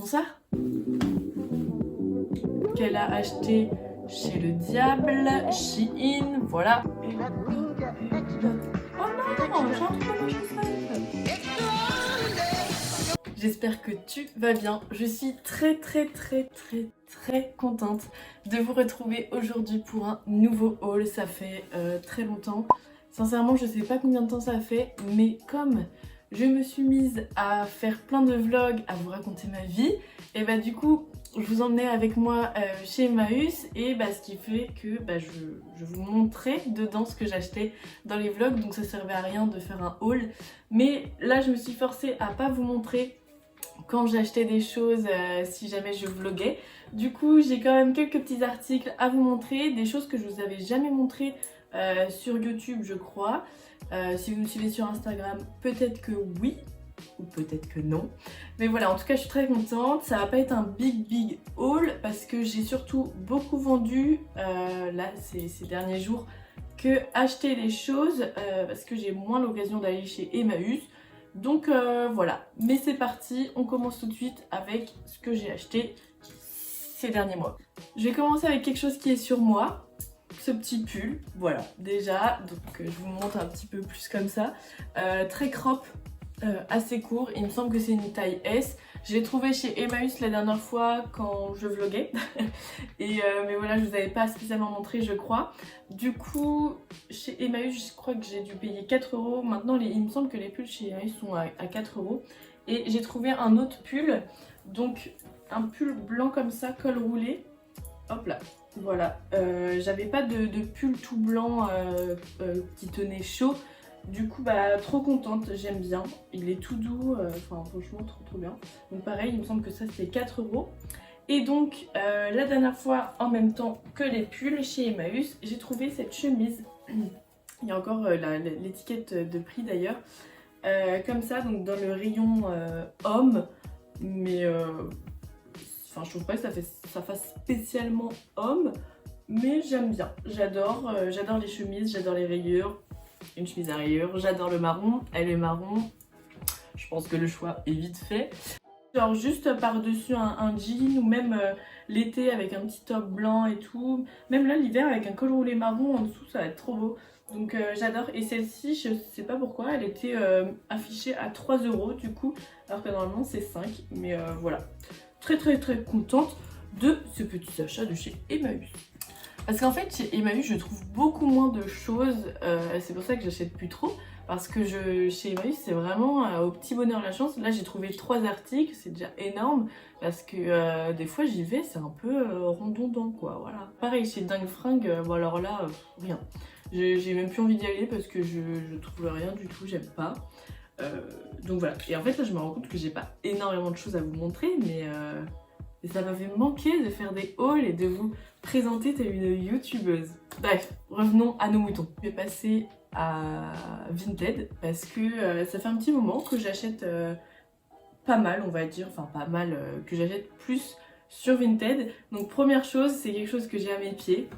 Bonsoir. Qu'elle a acheté chez le diable, Shein, voilà. Oh non, j'ai un truc dans ma chaussette. J'espère que tu vas bien. Je suis très contente de vous retrouver aujourd'hui pour un nouveau haul. Ça fait très longtemps. Sincèrement, je sais pas combien de temps ça fait, mais comme je me suis mise à faire plein de vlogs, à vous raconter ma vie, et bah du coup, je vous emmenais avec moi chez Emmaüs, et bah ce qui fait que je vous montrais dedans ce que j'achetais dans les vlogs, donc ça servait à rien de faire un haul. Mais là, je me suis forcée à pas vous montrer quand j'achetais des choses si jamais je vloguais. Du coup, j'ai quand même quelques petits articles à vous montrer, des choses que je vous avais jamais montrées sur YouTube, je crois. Si vous me suivez sur Instagram, peut-être que oui, ou peut-être que non. Mais voilà, en tout cas, je suis très contente. Ça va pas être un big haul parce que j'ai surtout beaucoup vendu là ces derniers jours que acheter les choses parce que j'ai moins l'occasion d'aller chez Emmaüs. Donc voilà, mais c'est parti, on commence tout de suite avec ce que j'ai acheté ces derniers mois. Je vais commencer avec quelque chose qui est sur moi, ce petit pull, voilà, déjà, donc je vous montre un petit peu plus comme ça, très crop, assez court, il me semble que c'est une taille S. Je l'ai trouvé chez Emmaüs la dernière fois quand je vloguais mais voilà, je vous avais pas spécialement montré, je crois. Du coup, chez Emmaüs, je crois que j'ai dû payer 4 €. Maintenant, il me semble que les pulls chez Emmaüs sont à 4 €. Et j'ai trouvé un autre pull, donc un pull blanc comme ça, col roulé. Hop là, voilà. J'avais pas de pull tout blanc qui tenait chaud. Du coup, bah trop contente, j'aime bien. Il est tout doux, enfin franchement trop bien. Donc pareil, il me semble que ça c'était 4 €. Et donc la dernière fois, en même temps que les pulls chez Emmaüs, j'ai trouvé cette chemise. Il y a encore l'étiquette de prix d'ailleurs. Comme ça, donc dans le rayon homme. Mais enfin, je trouve pas que ça fasse spécialement homme. Mais j'aime bien, j'adore les chemises, j'adore les rayures. Une chemise à rayures, j'adore le marron, elle est marron, je pense que le choix est vite fait. Genre juste par-dessus un jean ou même l'été avec un petit top blanc et tout. Même là l'hiver avec un col roulé marron en dessous, ça va être trop beau. Donc j'adore. Et celle-ci, je sais pas pourquoi, elle était affichée à 3 € du coup, alors que normalement c'est 5. Mais voilà, très contente de ce petit achat de chez Emmaüs. Parce qu'en fait, chez Emmaüs, je trouve beaucoup moins de choses. C'est pour ça que j'achète plus trop. Parce que chez Emmaüs, c'est vraiment au petit bonheur la chance. Là, j'ai trouvé 3 articles, c'est déjà énorme. Parce que des fois, j'y vais, c'est un peu redondant, quoi. Voilà. Pareil, chez Dingue Fringue, bon alors là, rien. J'ai même plus envie d'y aller parce que je trouve rien du tout, j'aime pas. Donc voilà. Et en fait, là, je me rends compte que j'ai pas énormément de choses à vous montrer, mais ça m'avait manqué de faire des hauls et de vous présenter telle une youtubeuse. Bref, revenons à nos moutons. Je vais passer à Vinted parce que ça fait un petit moment que j'achète pas mal, on va dire, enfin pas mal, que j'achète plus sur Vinted. Donc première chose, c'est quelque chose que j'ai à mes pieds.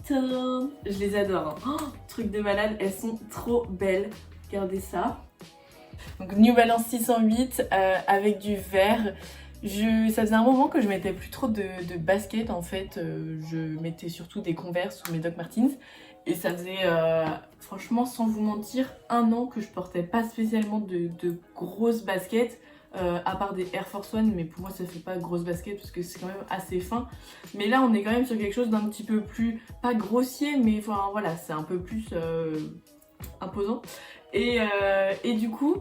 Tadam, je les adore, hein. Oh, truc de malade, elles sont trop belles. Regardez ça. Donc New Balance 608 avec du vert. Ça faisait un moment que je mettais plus trop de baskets en fait, je mettais surtout des Converse ou mes Doc Martens et ça faisait franchement sans vous mentir 1 an que je portais pas spécialement de grosses baskets à part des Air Force One, mais pour moi ça fait pas grosse basket parce que c'est quand même assez fin. Mais là on est quand même sur quelque chose d'un petit peu plus, pas grossier, mais enfin, voilà, c'est un peu plus imposant et du coup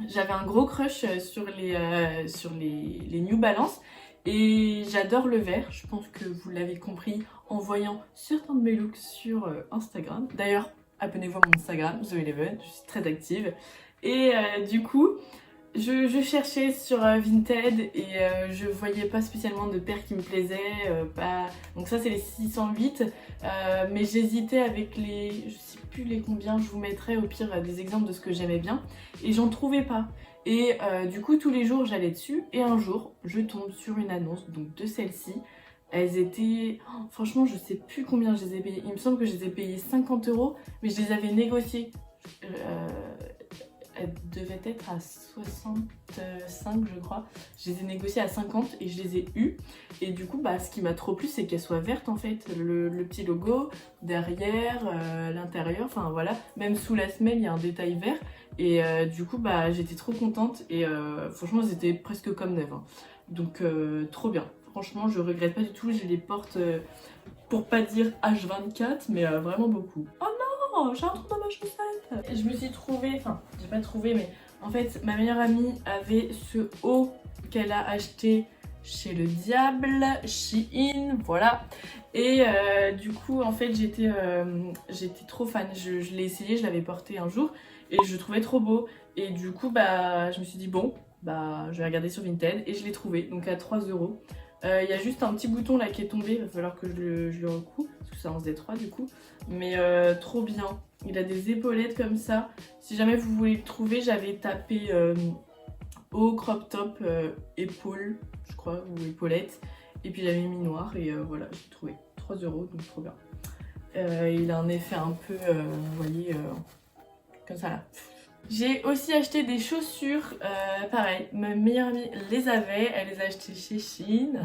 j'avais un gros crush sur les New Balance et j'adore le vert. Je pense que vous l'avez compris en voyant certains de mes looks sur Instagram. D'ailleurs, abonnez-vous à mon Instagram, TheEleven, je suis très active. Et du coup, je cherchais sur Vinted et je voyais pas spécialement de paires qui me plaisaient. Donc ça c'est les 608, mais j'hésitais avec je sais plus les combien, je vous mettrai au pire des exemples de ce que j'aimais bien. Et j'en trouvais pas. Et du coup tous les jours j'allais dessus et un jour je tombe sur une annonce donc de celle-ci. Elles étaient... Oh, franchement je sais plus combien je les ai payées. Il me semble que je les ai payées 50 €, mais je les avais négociées. elles devaient être à 65 je crois. Je les ai négociées à 50 et je les ai eues. Et du coup bah ce qui m'a trop plu c'est qu'elles soient vertes en fait. Le petit logo derrière, l'intérieur, enfin voilà. Même sous la semelle il y a un détail vert. Et du coup bah j'étais trop contente et franchement elles étaient presque comme neuves. Hein. Donc trop bien. Franchement je regrette pas du tout, je les porte pour pas dire H24 mais vraiment beaucoup. Oh non, j'ai un trou dans ma chaussette. Je me suis trouvée, enfin j'ai pas trouvé mais en fait ma meilleure amie avait ce haut qu'elle a acheté chez le diable, Shein, voilà. Et du coup en fait j'étais trop fan, je l'ai essayé, je l'avais porté un jour et je le trouvais trop beau. Et du coup bah je me suis dit bon bah je vais regarder sur Vinted et je l'ai trouvé donc à 3 €. Il y a juste un petit bouton là qui est tombé, il va falloir que je le recoue parce que c'est en Z3 du coup. Mais trop bien, il a des épaulettes comme ça. Si jamais vous voulez le trouver, j'avais tapé haut crop top épaule je crois ou épaulette. Et puis j'avais mis noir et voilà j'ai trouvé 3 € donc trop bien. Il a un effet un peu, vous voyez, comme ça là. J'ai aussi acheté des chaussures, pareil, ma meilleure amie les avait, elle les a achetées chez Shein.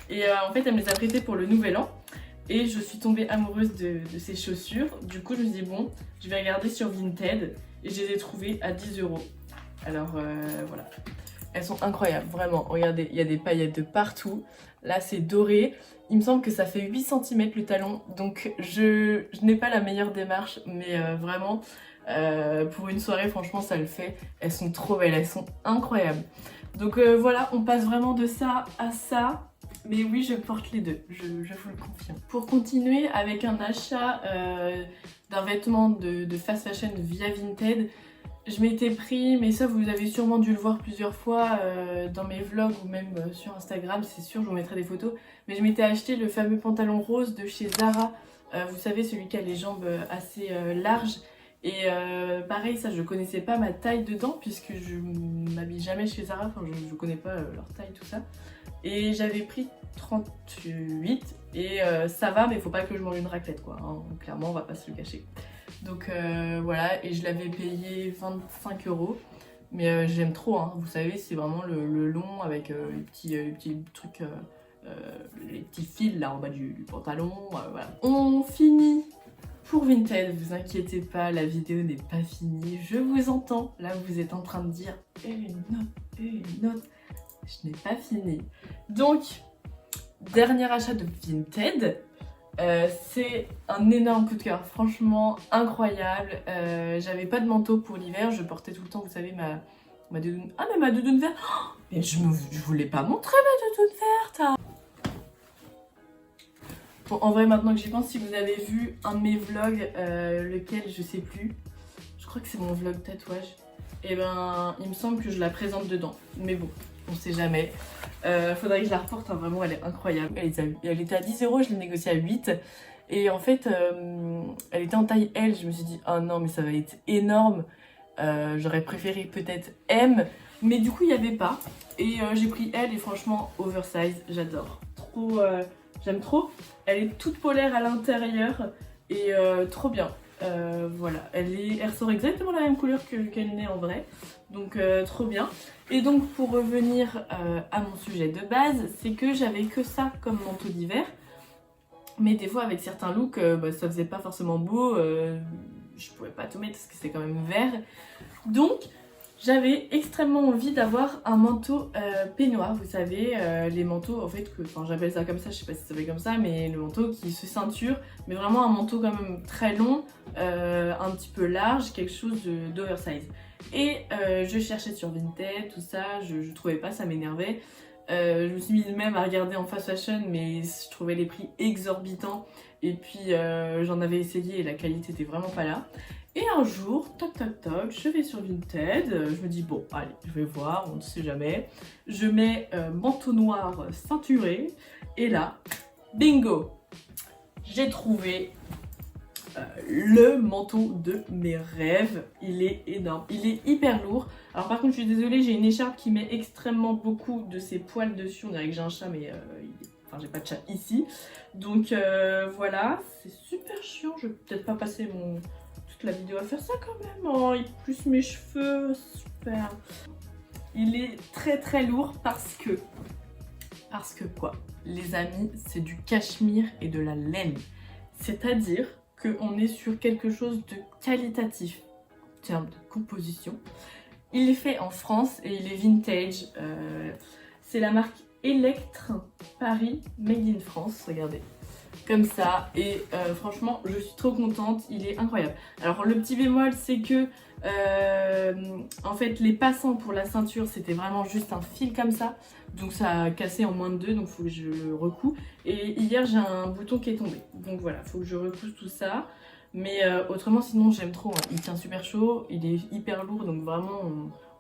Et en fait elle me les a prêtées pour le nouvel an. Et je suis tombée amoureuse de ces chaussures. Du coup je me suis dit bon, je vais regarder sur Vinted. Et je les ai trouvées à 10 €. Alors voilà, elles sont incroyables, vraiment. Regardez, il y a des paillettes de partout. Là c'est doré. Il me semble que ça fait 8 cm le talon. Donc je n'ai pas la meilleure démarche, mais vraiment... pour une soirée franchement ça le fait, elles sont trop belles, elles sont incroyables. Donc voilà, on passe vraiment de ça à ça, mais oui je porte les deux, je vous le confirme. Pour continuer avec un achat d'un vêtement de fast fashion via Vinted, je m'étais pris, mais ça vous avez sûrement dû le voir plusieurs fois dans mes vlogs ou même sur Instagram, c'est sûr, je vous mettrai des photos, mais je m'étais acheté le fameux pantalon rose de chez Zara, vous savez celui qui a les jambes assez larges. Et pareil, ça je connaissais pas ma taille dedans puisque je m'habille jamais chez Zara, enfin je connais pas leur taille tout ça. Et j'avais pris 38 et ça va mais faut pas que je mange une raclette quoi, hein. Clairement on va pas se le cacher. Donc voilà, et je l'avais payé 25 €. Mais j'aime trop, hein. Vous savez c'est vraiment le long avec les petits trucs, les petits fils là en bas du pantalon, voilà. On finit. Pour Vinted, vous inquiétez pas, la vidéo n'est pas finie, je vous entends. Là, vous êtes en train de dire une note. Je n'ai pas fini. Donc, dernier achat de Vinted, c'est un énorme coup de cœur, franchement incroyable. J'avais pas de manteau pour l'hiver, je portais tout le temps, vous savez, ma doudoune. Ah, mais ma doudoune verte, oh, mais je voulais pas montrer ma doudoune verte. Bon, en vrai, maintenant que j'y pense, si vous avez vu un de mes vlogs, lequel je sais plus, je crois que c'est mon vlog tatouage, et ben il me semble que je la présente dedans. Mais bon, on sait jamais. Faudrait que je la reporte, hein, vraiment elle est incroyable. Elle était à 10 €, je l'ai négociée à 8. Et en fait, elle était en taille L, je me suis dit, oh non, mais ça va être énorme. J'aurais préféré peut-être M, mais du coup il n'y avait pas. Et j'ai pris L et franchement, oversize, j'adore. Trop... J'aime trop, elle est toute polaire à l'intérieur et trop bien. Voilà, elle ressort exactement la même couleur qu'elle n'est en vrai, donc trop bien. Et donc pour revenir à mon sujet de base, c'est que j'avais que ça comme manteau d'hiver. Mais des fois avec certains looks, bah, ça faisait pas forcément beau, je pouvais pas tout mettre parce que c'est quand même vert. Donc j'avais extrêmement envie d'avoir un manteau peignoir, vous savez, les manteaux en fait, enfin j'appelle ça comme ça, je sais pas si ça s'appelle comme ça, mais le manteau qui se ceinture, mais vraiment un manteau quand même très long, un petit peu large, quelque chose d'oversize. Et je cherchais sur Vinted, tout ça, je trouvais pas, ça m'énervait. Je me suis mise même à regarder en fast fashion, mais je trouvais les prix exorbitants, et puis j'en avais essayé et la qualité était vraiment pas là. Et un jour, toc toc toc, je vais sur Vinted, je me dis bon allez, je vais voir, on ne sait jamais. Je mets manteau noir ceinturé et là, bingo, j'ai trouvé le manteau de mes rêves. Il est énorme, il est hyper lourd. Alors par contre je suis désolée, j'ai une écharpe qui met extrêmement beaucoup de ses poils dessus. On dirait que j'ai un chat mais enfin j'ai pas de chat ici. Donc voilà, c'est super chiant, je vais peut-être pas passer toute la vidéo à faire ça quand même. Oh, il pousse mes cheveux, super. Il est très très lourd parce que quoi, les amis, c'est du cachemire et de la laine. C'est-à-dire qu'on est sur quelque chose de qualitatif en termes de composition. Il est fait en France et il est vintage. C'est la marque Electre Paris Made in France, regardez. Comme ça, et franchement je suis trop contente, il est incroyable. Alors le petit bémol c'est que en fait les passants pour la ceinture c'était vraiment juste un fil comme ça, donc ça a cassé en moins de 2, donc faut que je le recoue. Et hier j'ai un bouton qui est tombé, donc voilà, faut que je recousse tout ça. Mais autrement sinon j'aime trop, hein. Il tient super chaud, il est hyper lourd, donc vraiment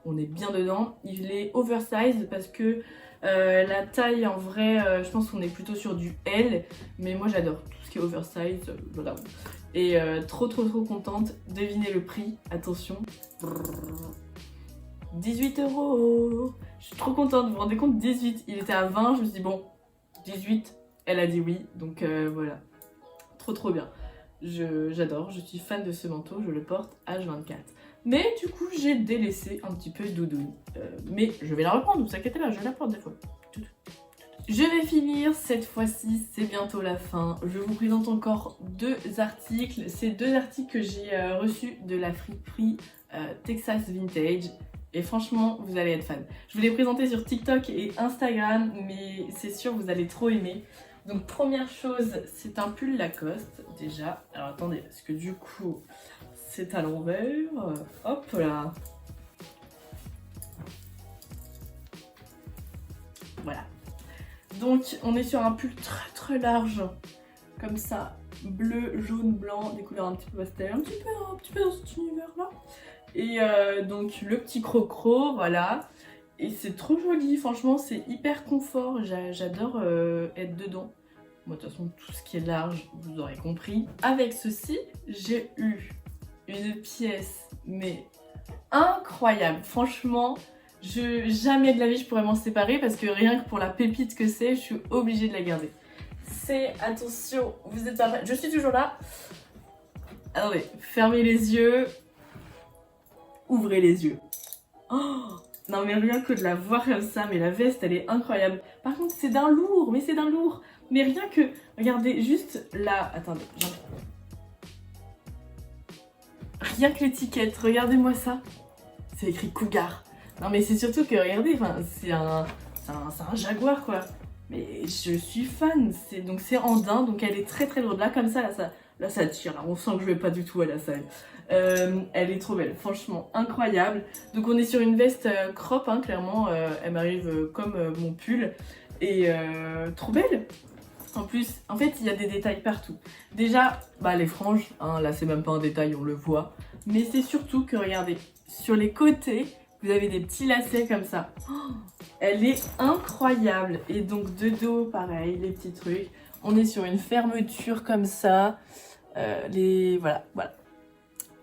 on est bien dedans. Il est oversize parce que la taille en vrai, je pense qu'on est plutôt sur du L, mais moi j'adore tout ce qui est oversize, voilà. Et trop contente. Devinez le prix, attention. 18 €. Je suis trop contente, vous vous rendez compte, 18. Il était à 20, je me suis dit bon, 18, elle a dit oui, donc voilà. Trop bien. J'adore, je suis fan de ce manteau, je le porte H24. Mais du coup, j'ai délaissé un petit peu Doudoune. Mais je vais la reprendre, vous inquiétez pas, je la porte des fois. Je vais finir cette fois-ci, c'est bientôt la fin. Je vous présente encore 2 articles. C'est 2 articles que j'ai reçus de la friperie Texas Vintage. Et franchement, vous allez être fan. Je vous l'ai présenté sur TikTok et Instagram, mais c'est sûr, vous allez trop aimer. Donc première chose, c'est un pull Lacoste déjà. Alors attendez, parce que du coup, c'est à l'envers. Hop là. Voilà. Donc on est sur un pull très large, comme ça, bleu, jaune, blanc, des couleurs un petit peu pastel, un petit peu dans cet univers là. Et donc le petit crocro, voilà. Et c'est trop joli, franchement c'est hyper confort, j'adore être dedans. Moi de toute façon tout ce qui est large, vous aurez compris. Avec ceci, j'ai eu une pièce mais incroyable, franchement. Jamais de la vie je pourrais m'en séparer parce que rien que pour la pépite que c'est, je suis obligée de la garder. C'est, attention, vous êtes pas prêts, je suis toujours là. Attendez, fermez les yeux, ouvrez les yeux. Oh, non mais rien que de la voir comme ça, mais la veste elle est incroyable. Par contre c'est d'un lourd, mais c'est d'un lourd. Mais rien que, regardez juste là, attendez, rien que l'étiquette, regardez-moi ça. C'est écrit Cougar. Non mais c'est surtout que regardez, c'est un jaguar quoi. Mais je suis fan, donc c'est en daim, donc elle est très lourde. Là comme ça, là ça tire, là on sent que je vais pas du tout à la salle. Elle est trop belle, franchement incroyable. Donc on est sur une veste crop, hein, clairement, elle m'arrive comme mon pull. Et trop belle. En plus, en fait il y a des détails partout. Déjà, bah les franges, hein, là c'est même pas un détail, on le voit. Mais c'est surtout que regardez, sur les côtés, vous avez des petits lacets comme ça. Oh, elle est incroyable. Et donc de dos, pareil, les petits trucs. On est sur une fermeture comme ça. Voilà.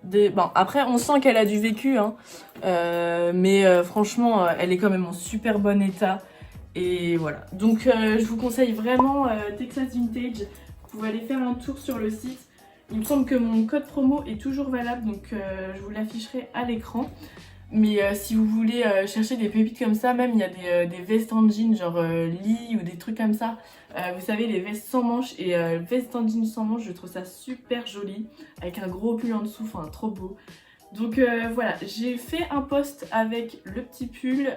Bon, après, on sent qu'elle a du vécu, hein. Mais franchement, elle est quand même en super bon état. Et voilà. Donc je vous conseille vraiment Texas Vintage. Vous pouvez aller faire un tour sur le site. Il me semble que mon code promo est toujours valable, donc je vous l'afficherai à l'écran. Mais si vous voulez chercher des pépites comme ça, même il y a des vestes en jean genre Lee ou des trucs comme ça. Vous savez, les vestes sans manches et vestes en jean sans manches, je trouve ça super joli. Avec un gros pull en dessous, enfin trop beau. Donc voilà, j'ai fait un post avec le petit pull,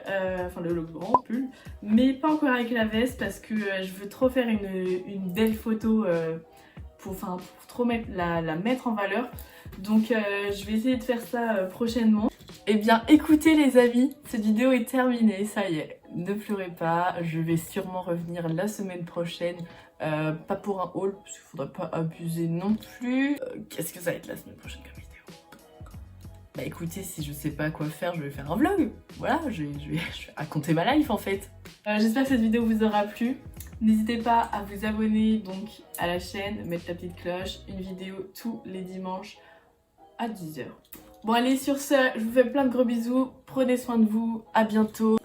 enfin le grand pull, mais pas encore avec la veste parce que je veux trop faire une belle photo pour trop la mettre en valeur. Donc je vais essayer de faire ça prochainement. Eh bien écoutez les amis, cette vidéo est terminée, ça y est, ne pleurez pas, je vais sûrement revenir la semaine prochaine, pas pour un haul, parce qu'il faudrait pas abuser non plus. Qu'est-ce que ça va être la semaine prochaine comme vidéo? Bah écoutez, si je sais pas quoi faire, je vais faire un vlog, voilà, je vais raconter ma life en fait. J'espère que cette vidéo vous aura plu. N'hésitez pas à vous abonner donc à la chaîne, mettre la petite cloche, une vidéo tous les dimanches à 10 h. Bon allez, sur ce, je vous fais plein de gros bisous, prenez soin de vous, à bientôt.